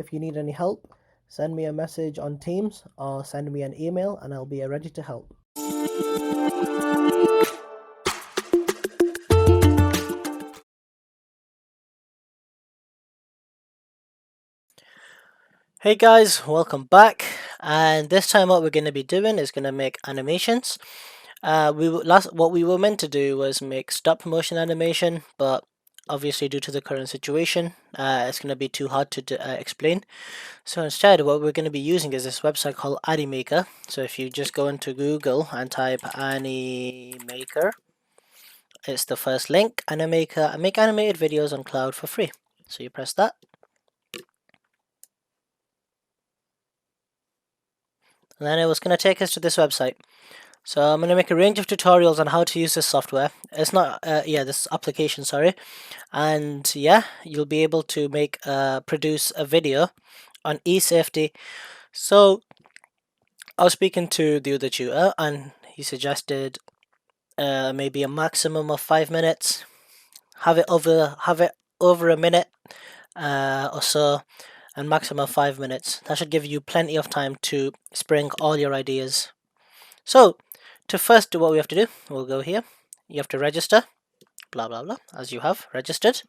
If you need any help, send me a message on Teams or send me an email and I'll be ready to help. Hey guys, welcome back. And this time what we're going to be doing is going to make animations. What we were meant to do was make stop motion animation, but obviously due to the current situation, it's going to be too hard to explain. So instead, what we're going to be using is this website called Animaker. So if you just go into Google and type Animaker, it's the first link. Animaker, I make animated videos on cloud for free. So you press that. And then it was going to take us to this website. So I'm going to make a range of tutorials on how to use this software. It's not, this application, sorry. And yeah, you'll be able to produce a video on e-safety. So I was speaking to the other tutor and he suggested maybe a maximum of 5 minutes. Have it over a minute or so, and maximum 5 minutes. That should give you plenty of time to spring all your ideas. So to first do what we have to do, we'll go here. You have to register, blah blah blah, as you have registered.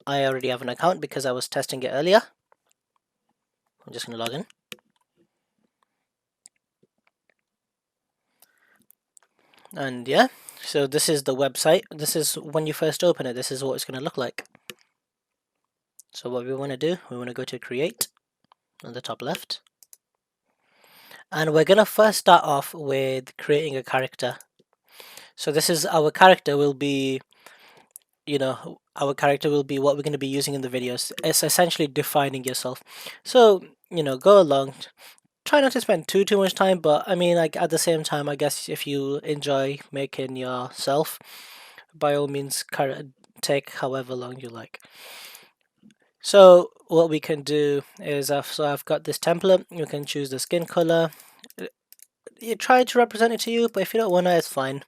I already have an account because I was testing it earlier. I'm just going to log in. And yeah, so this is the website. This is when you first open it, this is what it's going to look like. So what we want to do, we want to go to create on the top left. And we're going to first start off with creating a character. So this is our character will be, our character will be what we're going to be using in the videos. It's essentially defining yourself. So, go along. Try not to spend too much time, but I mean, like at the same time, I guess if you enjoy making yourself, by all means, take however long you like. So what we can do is, I've got this template. You can choose the skin color. You try to represent it to you, but if you don't want to, it's fine.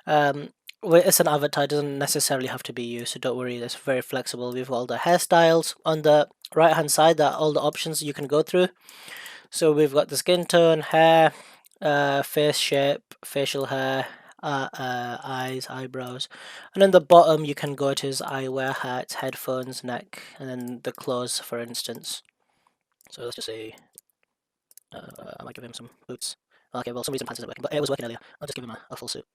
It's an avatar, it doesn't necessarily have to be you, so don't worry, it's very flexible. We've got all the hairstyles on the right hand side, that all the options you can go through. So we've got the skin tone, hair, face shape, facial hair, eyes, eyebrows, and then the bottom you can go to is eyewear, hats, headphones, neck, and then the clothes, for instance. So let's just say I might give him some boots. Okay, well, some reason pants isn't working, but it was working earlier. I'll just give him a full suit.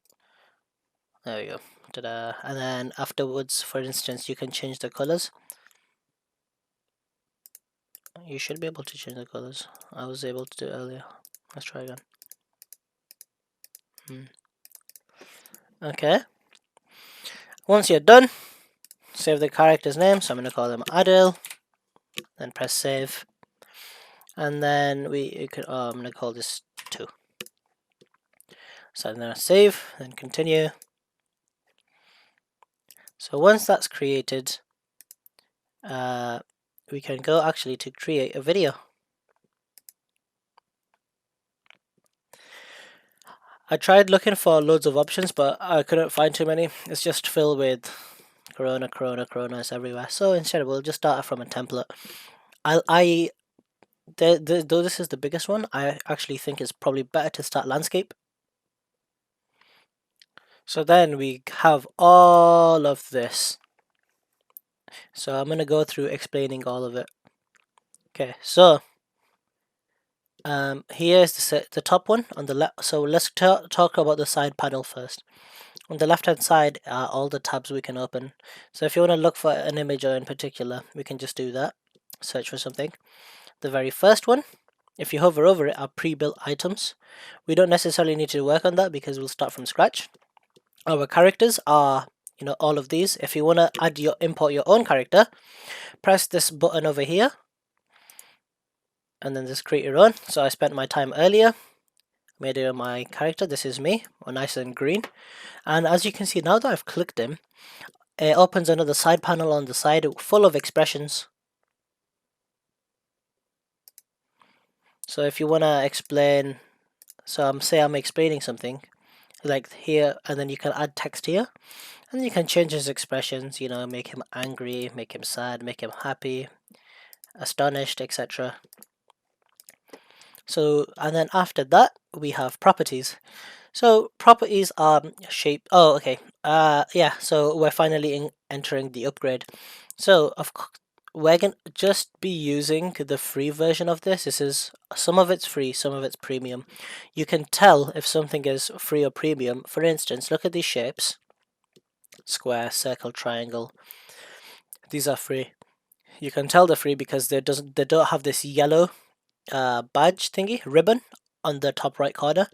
There we go. Ta-da. And then afterwards, for instance, you can change the colors. You should be able to change the colors. I was able to do it earlier. Let's try again. Okay. Once you're done, save the character's name. So I'm going to call him Adil. Then press save. And then I'm going to call this 2. So I'm going to save, then continue. So once that's created, we can go actually to create a video. I tried looking for loads of options, but I couldn't find too many. It's just filled with Corona, it's everywhere. So instead, we'll just start from a template. Though this is the biggest one, I actually think it's probably better to start landscape. So then we have all of this. So I'm going to go through explaining all of it. Okay, so here's the top one on the left. So let's talk about the side panel first. On the left hand side are all the tabs we can open. So if you want to look for an image or in particular, we can just do that. Search for something. The very first one, if you hover over it, are pre-built items. We don't necessarily need to work on that because we'll start from scratch. Our characters are, all of these. If you want to import your own character, press this button over here and then just create your own. So I spent my time earlier, made it my character. This is me, nice and green. And as you can see, now that I've clicked him, it opens another side panel on the side full of expressions. So if you want to explain, say I'm explaining something, like here, and then you can add text here, and you can change his expressions, make him angry, make him sad, make him happy, astonished, etc. So, and then after that, we have properties. So properties are shape. Oh, okay. Yeah. So we're finally entering the upgrade. So we're gonna just be using the free version of this. This is some of it's free, some of it's premium. You can tell if something is free or premium. For instance, look at these shapes: square, circle, triangle. These are free. You can tell they're free because they don't have this yellow badge thingy ribbon on the top right corner.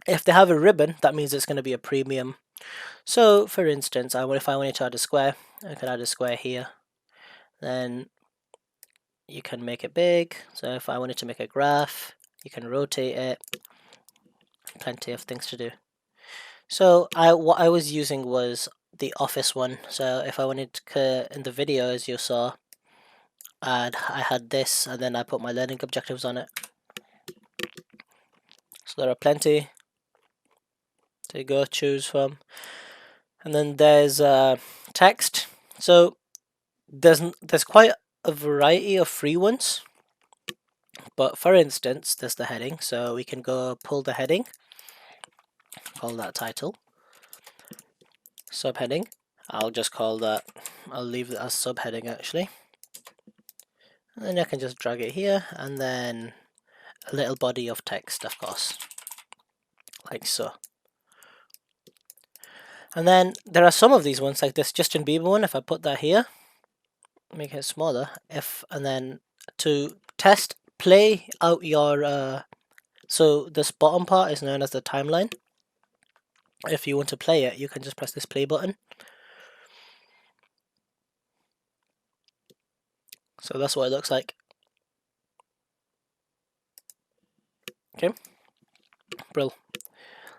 If they have a ribbon, that means it's going to be a premium. So, for instance, if I wanted to add a square, I could add a square here. Then you can make it big. So if I wanted to make a graph, you can rotate it. Plenty of things to do. So what I was using was the office one. So if I wanted to, in the video as you saw, I had this, and then I put my learning objectives on it. So there are plenty to go choose from. And then there's text. So there's quite a variety of free ones. But for instance, there's the heading. So we can go pull the heading, call that title. Subheading. I'll just call that, I'll leave it as subheading actually. And then I can just drag it here, and then a little body of text, of course, like so. And then there are some of these ones, like this Justin Bieber one. If I put that here, make it smaller, and then to test, play out your, so this bottom part is known as the timeline. If you want to play it, you can just press this play button. So that's what it looks like. Okay, brilliant.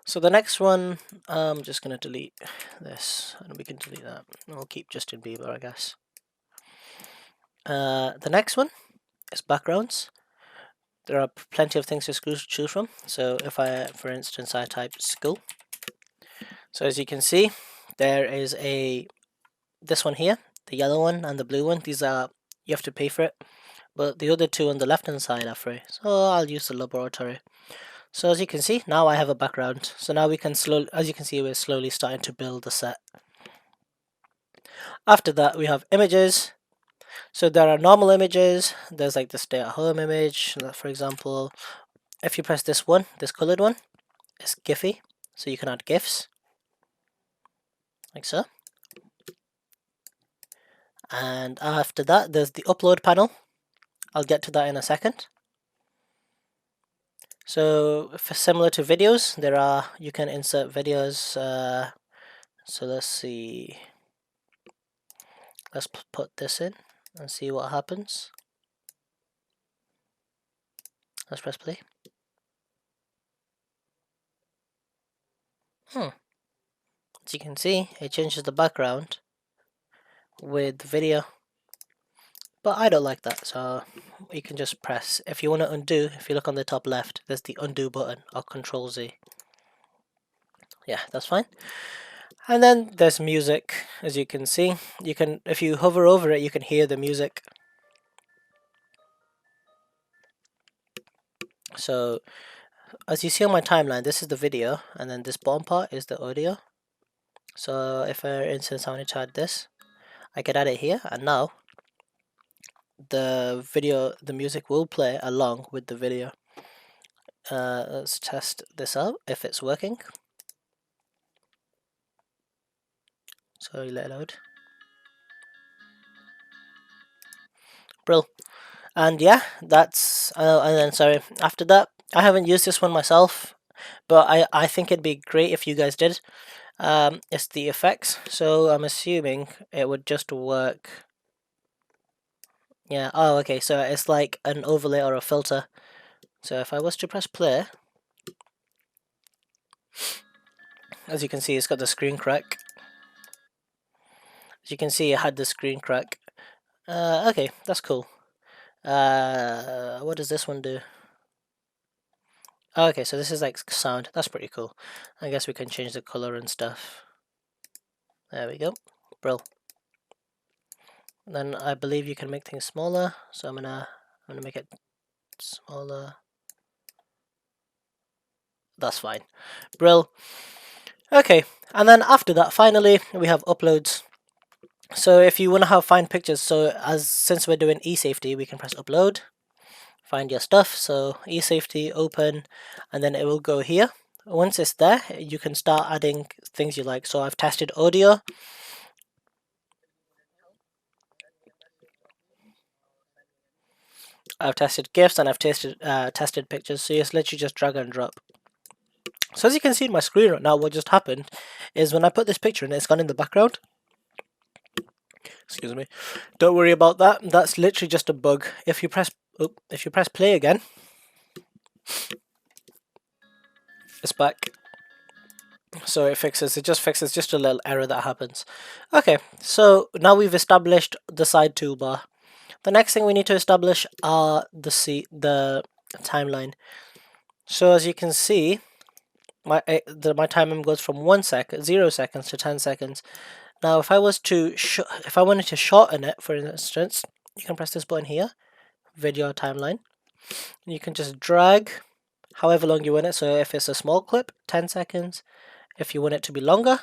So the next one, I'm just going to delete this, and we can delete that. We'll keep Justin Bieber, I guess. The next one is backgrounds. There are plenty of things to choose from. So if I, for instance, I type school. So as you can see, there is this one here, the yellow one and the blue one. These are, you have to pay for it. But the other two on the left hand side are free. So I'll use the laboratory. So as you can see, now I have a background. So now we can as you can see, we're slowly starting to build the set. After that, we have images. So there are normal images. There's like the stay at home image, for example. If you press this one, this colored one, it's Giphy. So you can add GIFs, like so. And after that, there's the upload panel. I'll get to that in a second. So similar to videos, you can insert videos. So let's see. Let's put this in and see what happens. Let's press play. As you can see, it changes the background with the video. But I don't like that, so you can just press. If you want to undo, if you look on the top left, there's the undo button, or Control Z. Yeah, that's fine. And then there's music, as you can see. You can, if you hover over it, you can hear the music. So as you see on my timeline, this is the video, and then this bottom part is the audio. So if, for instance, I wanted to add this, I could add it here, and now the music will play along with the video. Let's test this out if it's working. So let it load. Brill. And yeah, that's and then sorry, after that, I haven't used this one myself, but I think it'd be great if you guys did. It's the effects, so I'm assuming it would just work. Yeah, oh okay, so it's like an overlay or a filter. So if I was to press play, as you can see, it's got the screen crack. As you can see, it had the screen crack. Okay, that's cool. What does this one do? Okay, so this is like sound. That's pretty cool. I guess we can change the color and stuff. There we go. Brill. Then I believe you can make things smaller, so I'm gonna make it smaller. That's fine. Brill. Okay, and then after that, finally, we have uploads. So if you want to have find pictures, so since we're doing eSafety, we can press upload, find your stuff. So eSafety, open, and then it will go here. Once it's there, you can start adding things you like. So I've tested audio. I've tested GIFs and I've tested pictures. So you literally just drag and drop. So as you can see in my screen right now, what just happened is when I put this picture in, it's gone in the background. Excuse me. Don't worry about that. That's literally just a bug. If you press play again, it's back. So it just fixes just a little error that happens. Okay, so now we've established the side toolbar. The next thing we need to establish are the timeline. So as you can see, my timeline goes from 0 seconds to 10 seconds. Now if I wanted to shorten it, for instance, you can press this button here, video timeline. You can just drag however long you want it. So if it's a small clip, 10 seconds. If you want it to be longer,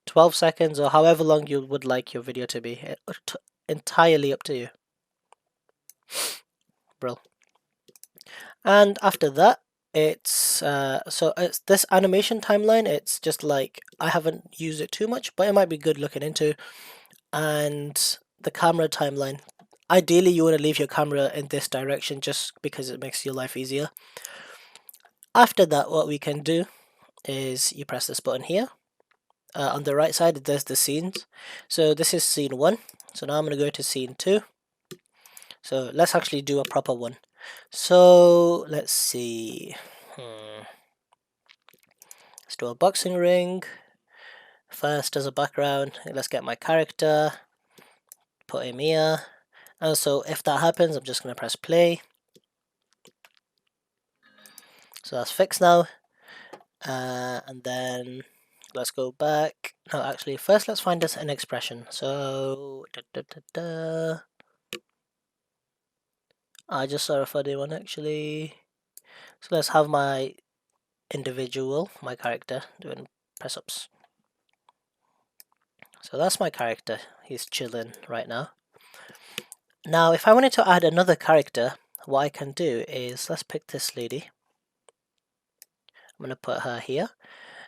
12 seconds, or however long you would like your video to be. Entirely up to you. Bro. And after that, it's this animation timeline. It's just like, I haven't used it too much, but it might be good looking into. And the camera timeline. Ideally, you want to leave your camera in this direction just because it makes your life easier. After that, what we can do is you press this button here. On the right side, there's the scenes. So this is scene 1. So now I'm going to go to scene 2. So let's actually do a proper one. So let's see. Let's do a boxing ring. First as a background, let's get my character. Put him here. And so if that happens, I'm just going to press play. So that's fixed now. And then let's go back. No, actually, first let's find us an expression. So, I just saw a funny one actually. So let's have my individual, my character, doing press ups. So that's my character. He's chilling right now. Now, if I wanted to add another character, what I can do is, let's pick this lady. I'm going to put her here.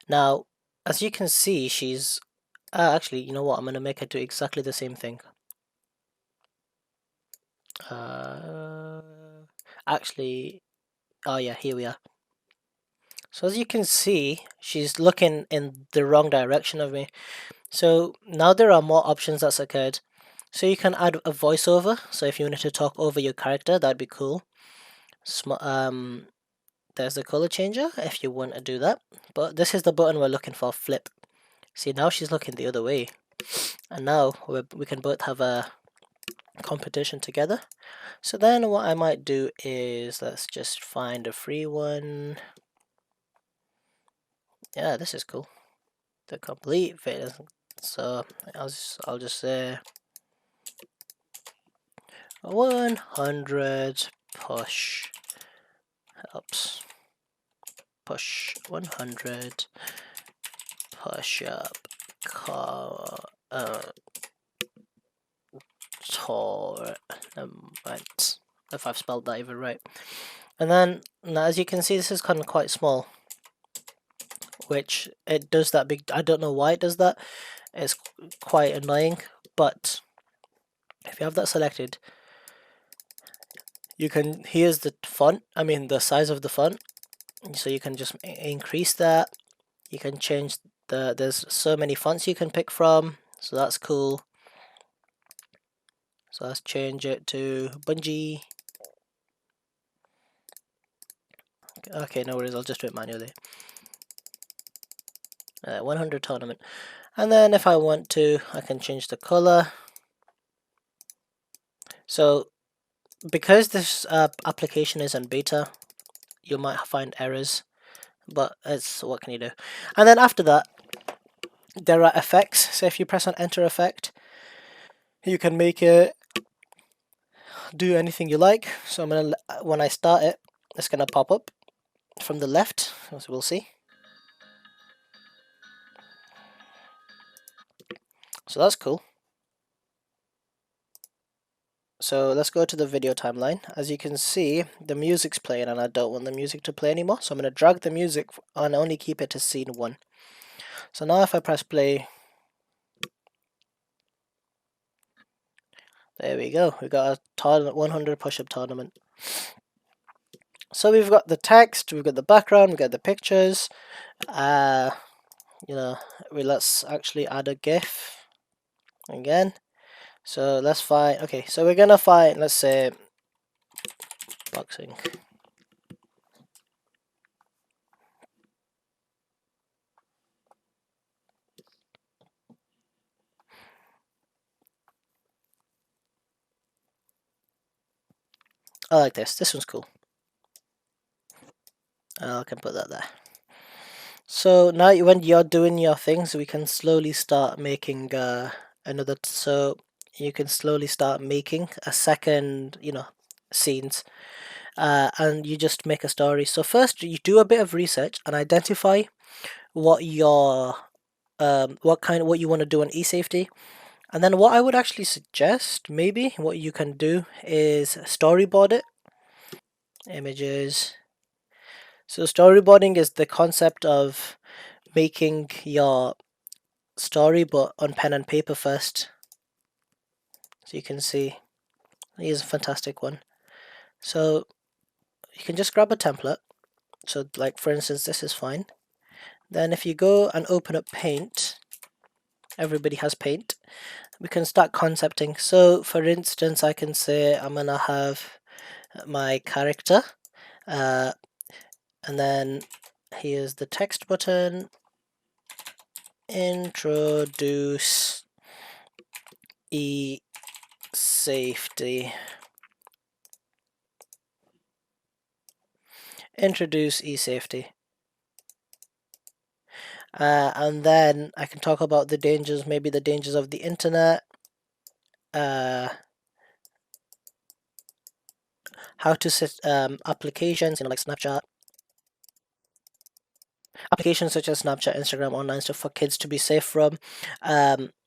Now, as you can see, she's... actually, you know what? I'm going to make her do exactly the same thing. Actually... Oh yeah, here we are. So as you can see, she's looking in the wrong direction of me. So now there are more options that's occurred. So you can add a voiceover. So if you wanted to talk over your character, that'd be cool. There's the color changer if you want to do that. But this is the button we're looking for, flip. See, now she's looking the other way. And now we can both have a competition together. So then what I might do is, let's just find a free one. Yeah, this is cool. The complete fit. So I'll just say 100 push ups. Push 100 push up tournament. If I've spelled that even right. And then now, as you can see, this is kind of quite small, which it does that big. I don't know why it does that. It's quite annoying, but if you have that selected, you can, here's the font, I mean the size of the font, so you can just increase that. You can change there's so many fonts you can pick from, so that's cool. So let's change it to Bungie. Okay, no worries, I'll just do it manually. 100 tournament. And then if I want to, I can change the color. So because this application is in beta, you might find errors, but it's, what can you do? And then after that, there are effects. So if you press on enter effect, You can make it do anything you like. So I'm gonna, when I start it, it's gonna pop up from the left, as we'll see. So that's cool. So let's go to the video timeline. As you can see, the music's playing and I don't want the music to play anymore. So I'm going to drag the music and only keep it to scene 1. So now if I press play, there we go. We got a 100 push-up tournament. So we've got the text, we've got the background, we've got the pictures. You know, let's actually add a GIF again. So let's find, okay, so we're going to find, let's say, boxing. I like this. This one's cool. I can put that there. So now when you're doing your things, we can slowly start making another. So you can slowly start making a second, scenes, and you just make a story. So first, you do a bit of research and identify what your what you want to do on eSafety. And then what I would actually suggest, maybe what you can do is storyboard it. Images. So storyboarding is the concept of making your story but on pen and paper first. So you can see, here's a fantastic one. So you can just grab a template. So like for instance, this is fine. Then if you go and open up Paint, everybody has Paint. We can start concepting. So for instance, I can say I'm gonna have my character, and then here's the text button. Introduce eSafety. Introduce eSafety. And then I can talk about the dangers, maybe the dangers of the internet, how to set applications, like Snapchat, applications such as Snapchat, Instagram, online stuff for kids to be safe from,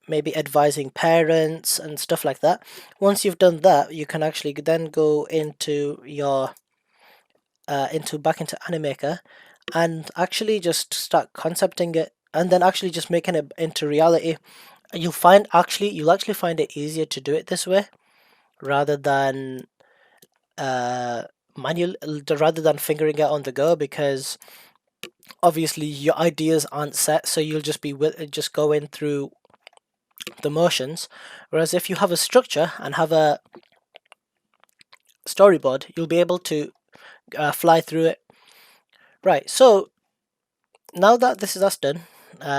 maybe advising parents and stuff like that. Once you've done that, you can actually then go into your back into Animaker and actually just start concepting it and then actually just making it into reality. You'll actually find it easier to do it this way rather than rather than figuring it out on the go, because obviously your ideas aren't set, so you'll just be just going through the motions. Whereas if you have a structure and have a storyboard, you'll be able to fly through it. Right, so now that that's done,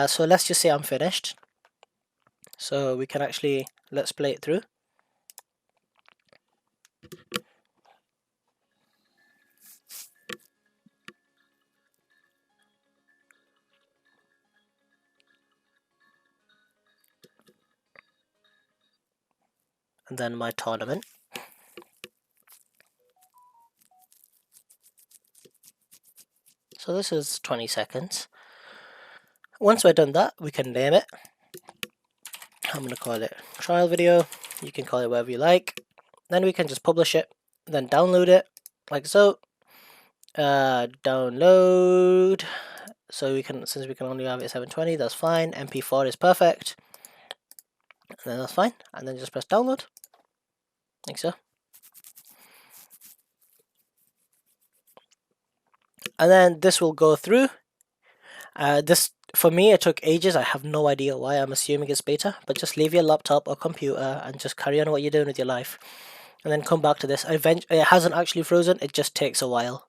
so let's just say I'm finished. So we can actually, let's play it through. And then my tournament. So this is 20 seconds. Once we're done that, we can name it. I'm going to call it trial video. You can call it whatever you like. Then we can just publish it, then download it, like so. Download. So we can, since we can only have it 720, that's fine. MP4 is perfect. And then that's fine. And then just press download, like so. And then this will go through. This, for me, it took ages. I have no idea why. I'm assuming it's beta, but just leave your laptop or computer and just carry on what you're doing with your life. And then come back to this. Eventually, it hasn't actually frozen. It just takes a while.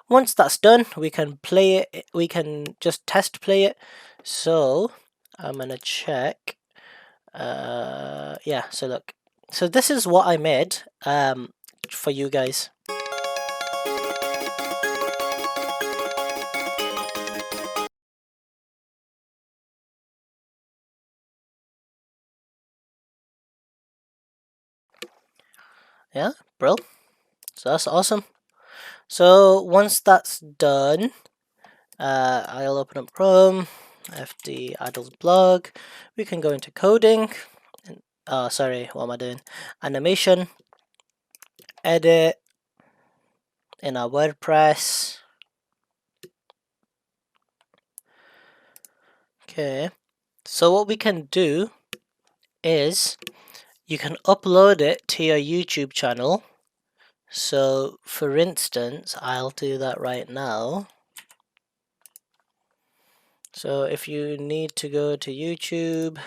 Once that's done, we can play it. We can just test play it. So I'm gonna check. Yeah. So look. So this is what I made for you guys. Yeah, bro. So that's awesome. So once that's done, I'll open up Chrome, FD Idles blog. We can go into coding. Sorry, what am I doing? Animation, edit in our WordPress. Okay. So what we can do is you can upload it to your YouTube channel. So for instance, I'll do that right now. So if you need to go to YouTube,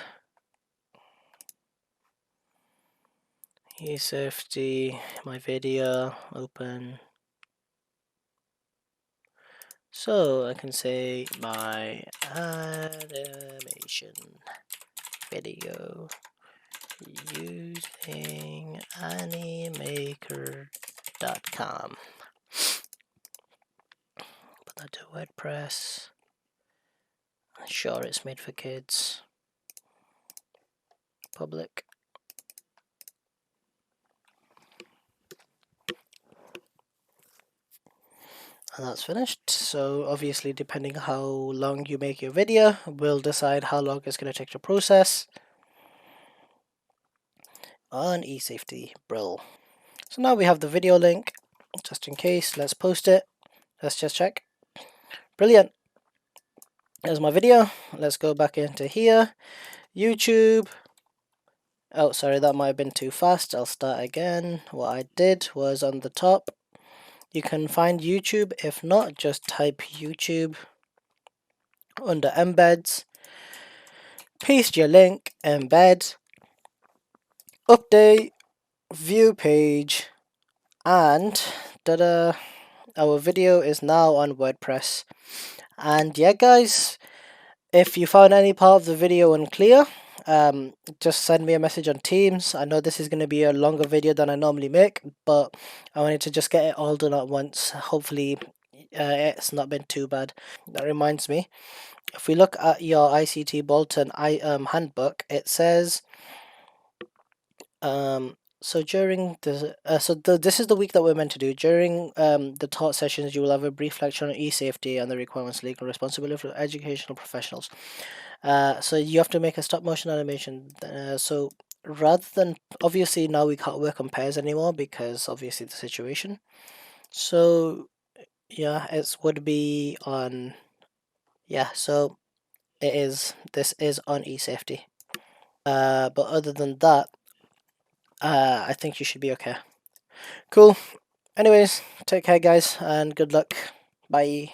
eSafety, my video, open. So I can say my animation video using animaker.com. Put that to WordPress. Sure, it's made for kids. Public. And that's finished. So obviously, depending how long you make your video, will decide how long it's going to take to process on eSafety Brill. So now we have the video link, just in case. Let's post it. Let's just check. Brilliant. There's my video. Let's go back into here. YouTube. Oh, sorry, that might have been too fast. I'll start again. What I did was on the top, you can find YouTube. If not, just type YouTube under embeds. Paste your link, embed, update, view page, and our video is now on WordPress. And yeah, guys, if you found any part of the video unclear, just send me a message on Teams. I know this is going to be a longer video than I normally make, but I wanted to just get it all done at once. Hopefully it's not been too bad. That reminds me, if we look at your ICT Bolton handbook, it says so during the this is the week that we're meant to do. During the taught sessions, you will have a brief lecture on e-safety and the requirements, legal responsibility for educational professionals. So you have to make a stop motion animation. So rather than, obviously now we can't work on pairs anymore because obviously the situation. So yeah, it would be on, yeah, so this is on e-safety. But other than that, I think you should be okay. Cool. Anyways, take care guys and good luck. Bye.